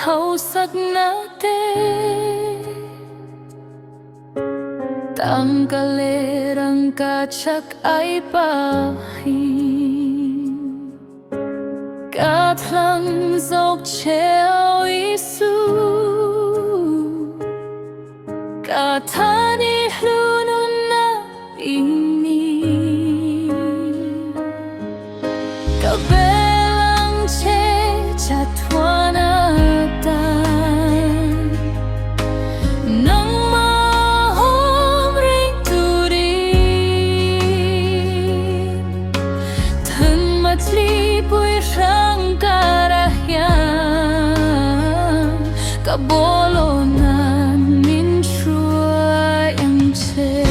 hausag natin, tanggalerang katsak ay pahin, katlang zog cheo isu, katani lunun na ini, kabelang che chatwanatan nang mahom ring turin, tan matlipoy siyang karahyan, kabolonan min shuay ang che.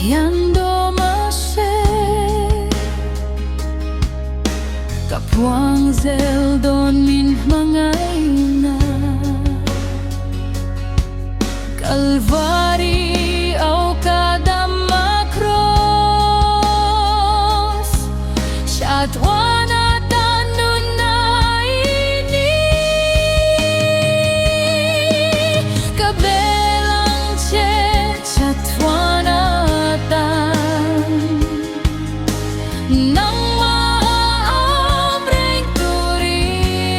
Yando mashe kapuang zeldon min mga ina, kalvari au kadama cross shatwana tanun na ini, kabelang che chatwana nang maamring turin,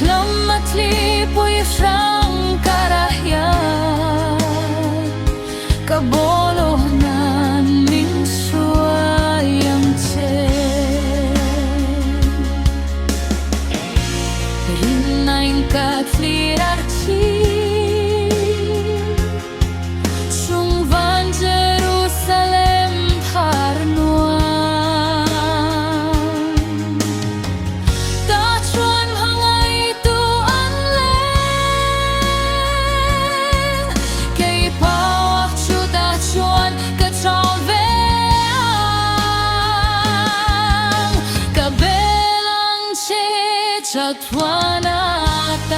lamatlipoy siyang karahyan, kabolonan min suayang chen, rinaing katlirarchi chatwanatan.